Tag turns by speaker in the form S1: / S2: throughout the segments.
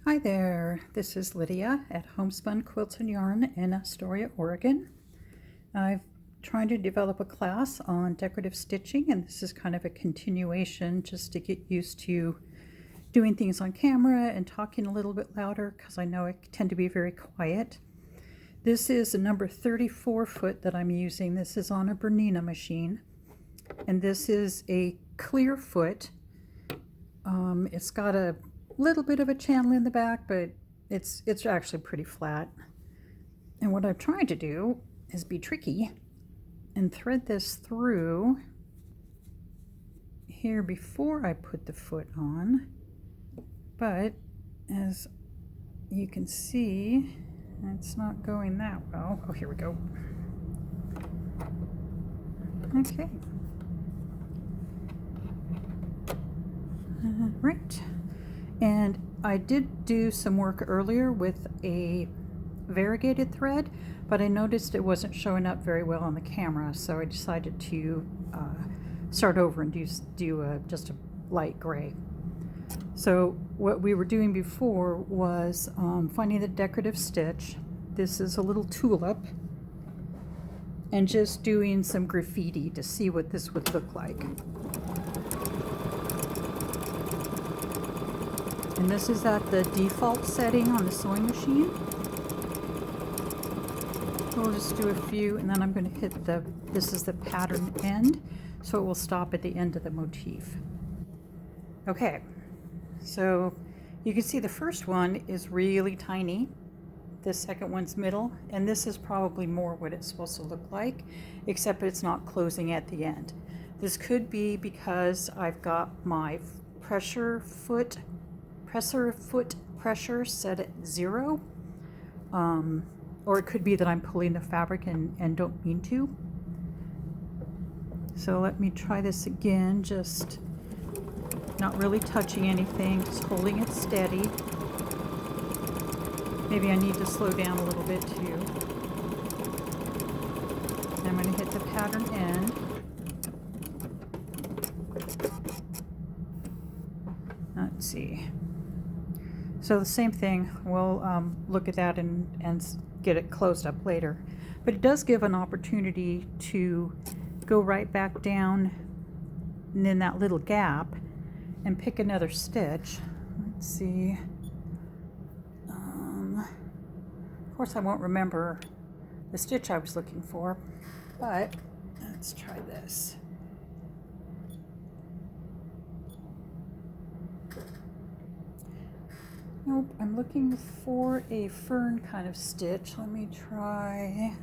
S1: Hi there, this is Lydia at Homespun Quilts and Yarn in Astoria, Oregon. I'm trying to develop a class on decorative stitching, and this is kind of a continuation just to get used to doing things on camera and talking a little bit louder because I know I tend to be very quiet. This is a number 34 foot that I'm using. This is on a Bernina machine, and this is a clear foot. It's got a little bit of a channel in the back, but it's actually pretty flat. And what I'm trying to do is be tricky and thread this through here before I put the foot on. But as you can see, it's not going that well. Oh, here we go. Okay. Right. And I did do some work earlier with a variegated thread, but I noticed it wasn't showing up very well on the camera, so I decided to start over and do just a light gray. So what we were doing before was finding the decorative stitch. This is a little tulip, and just doing some graffiti to see what this would look like. And this is at the default setting on the sewing machine. We'll just do a few, and then I'm going to hit this is the pattern end, so it will stop at the end of the motif. Okay, so you can see the first one is really tiny. The second one's middle, and this is probably more what it's supposed to look like, except it's not closing at the end. This could be because I've got my presser foot pressure set at 0, or it could be that I'm pulling the fabric and don't mean to. So let me try this again, just not really touching anything, just holding it steady. Maybe I need to slow down a little bit too. I'm going to hit the pattern end. Let's see. So the same thing, we'll look at that and get it closed up later. But it does give an opportunity to go right back down in that little gap and pick another stitch. Let's see. Of course I won't remember the stitch I was looking for, but let's try this. Nope, I'm looking for a fern kind of stitch. Let me try.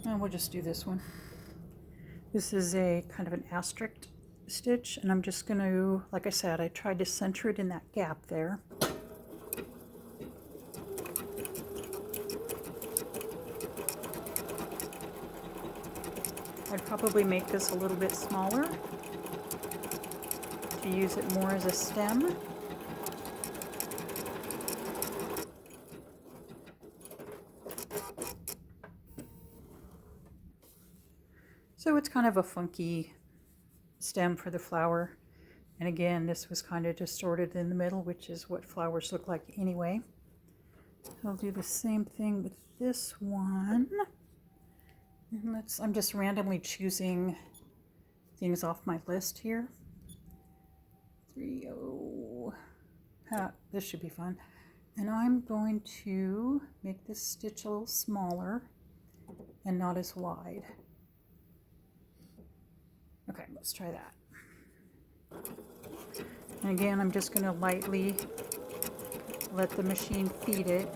S1: And we'll just do this one. This is a kind of an asterisk stitch, and I'm just going to, like I said, I tried to center it in that gap there. I'd probably make this a little bit smaller to use it more as a stem. So it's kind of a funky stem for the flower. And again, this was kind of distorted in the middle, which is what flowers look like anyway. I'll do the same thing with this one. And I'm just randomly choosing things off my list here. 3, this should be fun. And I'm going to make this stitch a little smaller and not as wide. Okay, let's try that. And again, I'm just going to lightly let the machine feed it.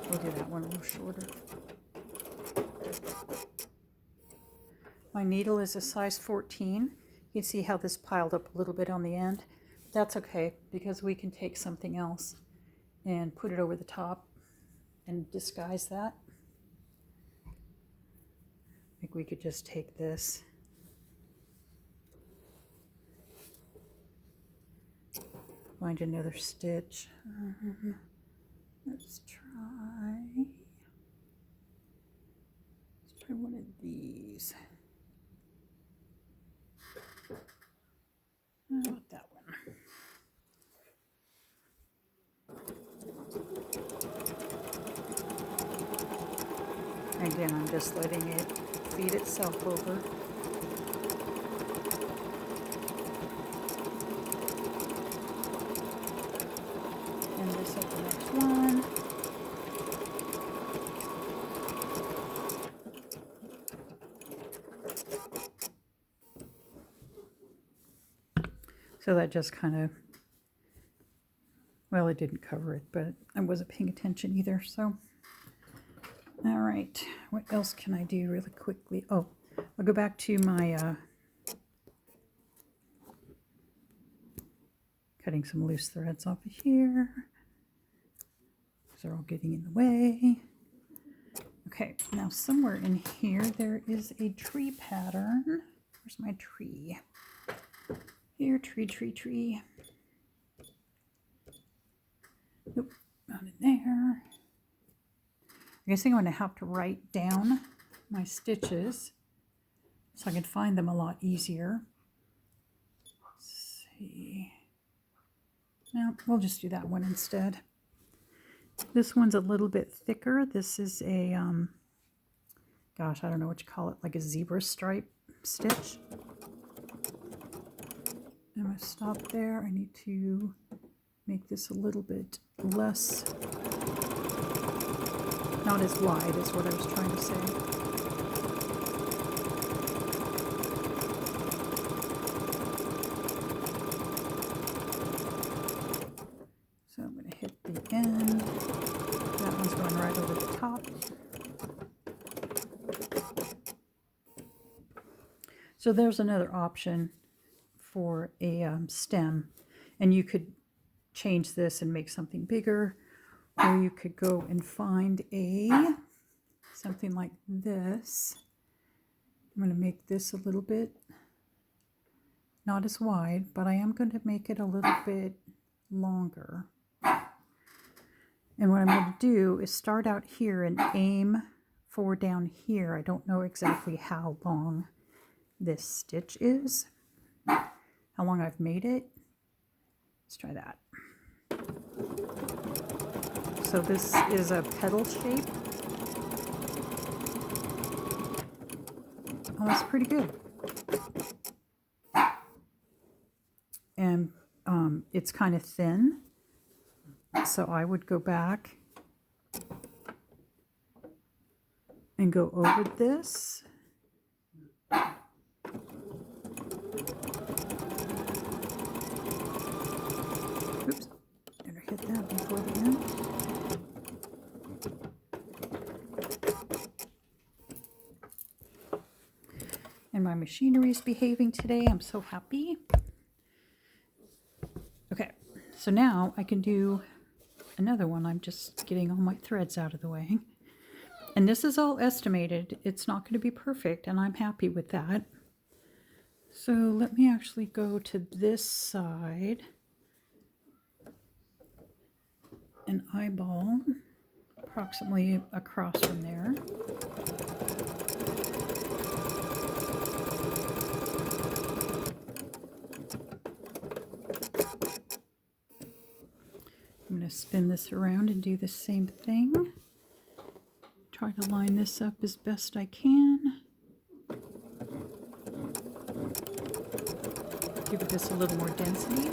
S1: We'll do that one a little shorter. My needle is a size 14. You can see how this piled up a little bit on the end. That's okay, because we can take something else and put it over the top and disguise that. I think we could just take this Find another stitch. Let's try one of these. How about that one? Again, I'm just letting it feed itself over. And this is the next one. So that just kind of, well, it didn't cover it, but I wasn't paying attention either, so. All right, what else can I do really quickly? Oh, I'll go back to my cutting some loose threads off of here. They're all getting in the way. Okay, now somewhere in here there is a tree pattern. Where's my tree? Here, tree. Nope, not in there. I guess I'm going to have to write down my stitches so I can find them a lot easier. Let's see. No, we'll just do that one instead. This one's a little bit thicker. This is a, gosh, I don't know what you call it, like a zebra stripe stitch. I'm going to stop there. I need to make this a little bit less, not as wide is what I was trying to say. So I'm going to hit the end. That one's going right over the top. So there's another option for a stem, and you could change this and make something bigger, or you could go and find something like this. I'm going to make this a little bit not as wide, but I am going to make it a little bit longer. And what I'm going to do is start out here and aim for down here. I don't know exactly how long this stitch is, how long I've made it. Let's try that. So this is a petal shape. Oh, that's pretty good. And it's kind of thin. So I would go back and go over this. Oops, better hit that before the end. And my machinery is behaving today. I'm so happy. Okay, so now I can do another one. I'm just getting all my threads out of the way. And this is all estimated. It's not going to be perfect, and I'm happy with that. So let me actually go to this side and eyeball approximately across from there. I'm going to spin this around and do the same thing. Try to line this up as best I can. Give this a little more density.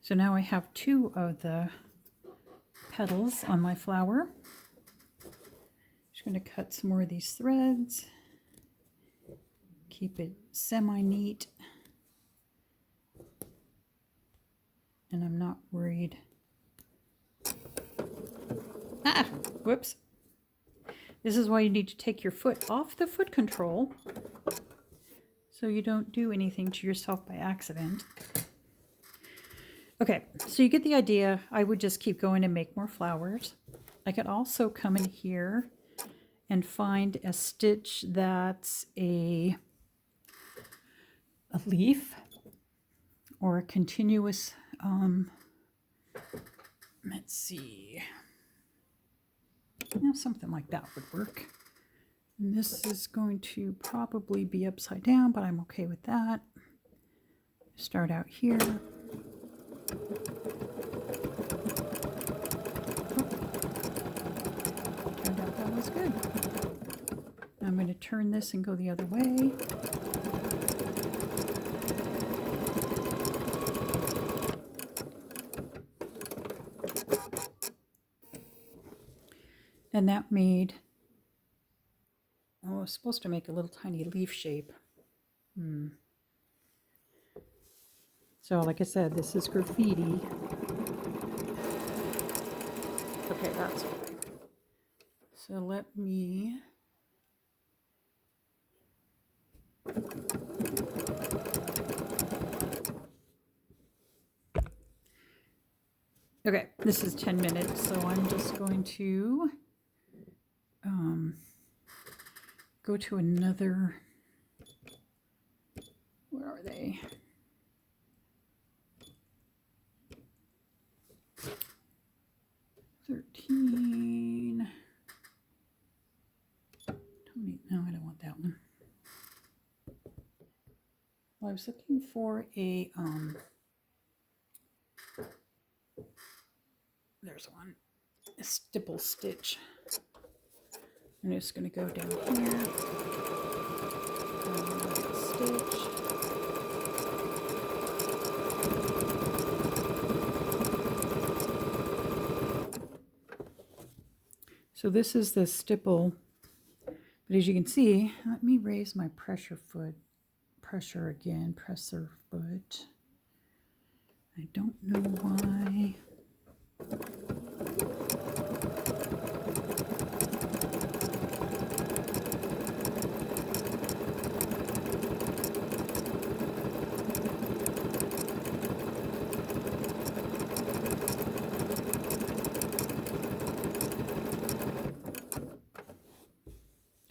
S1: So now I have two of the petals on my flower. Just going to cut some more of these threads. Keep it semi-neat. And I'm not worried. Ah, whoops. This is why you need to take your foot off the foot control so you don't do anything to yourself by accident. Okay, so you get the idea. I would just keep going and make more flowers. I could also come in here and find a stitch that's a leaf or a continuous, let's see, something like that would work. And this is going to probably be upside down, but I'm okay with that. Start out here. Turned out that was good. I'm going to turn this and go the other way. And that made, oh, I was supposed to make a little tiny leaf shape. So like I said, this is graffiti. Okay, that's fine. So let me, okay, this is 10 minutes, so I'm just going to go to another, where are they? $13. No, I don't want that one. Well, I was looking for a, there's one, a stipple stitch. I'm just going to go down here, stitch. So this is the stipple, but as you can see, let me raise my presser foot. Presser foot. I don't know why.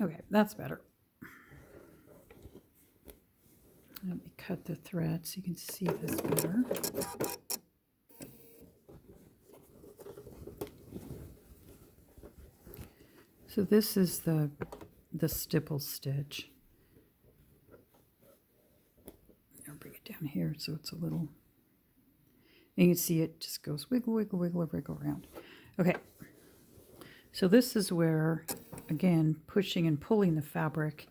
S1: Okay, that's better. Let me cut the thread so you can see this better. So this is the stipple stitch. I'll bring it down here so it's a little, and you can see it just goes wiggle, wiggle, wiggle, wiggle around. Okay, so this is where, again, pushing and pulling the fabric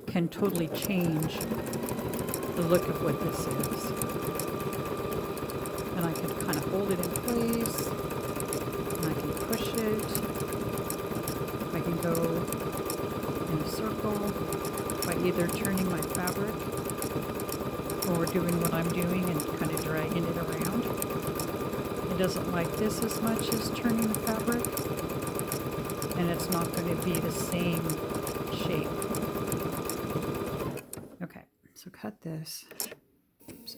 S1: can totally change the look of what this is. And I can kind of hold it in place, and I can push it. I can go in a circle by either turning my fabric or doing what I'm doing and kind of dragging it around. It doesn't like this as much as turning the fabric, and it's not going to be the same shape. Okay, so cut this. Oops.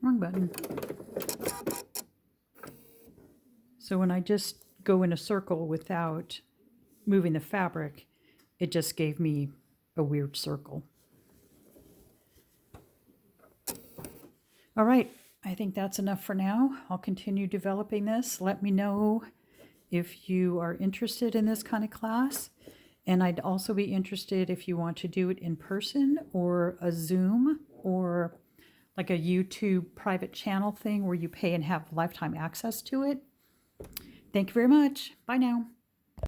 S1: Wrong button. So when I just go in a circle without moving the fabric, it just gave me a weird circle. All right, I think that's enough for now. I'll continue developing this. Let me know if you are interested in this kind of class. And I'd also be interested if you want to do it in person or a Zoom or like a YouTube private channel thing where you pay and have lifetime access to it. Thank you very much. Bye now.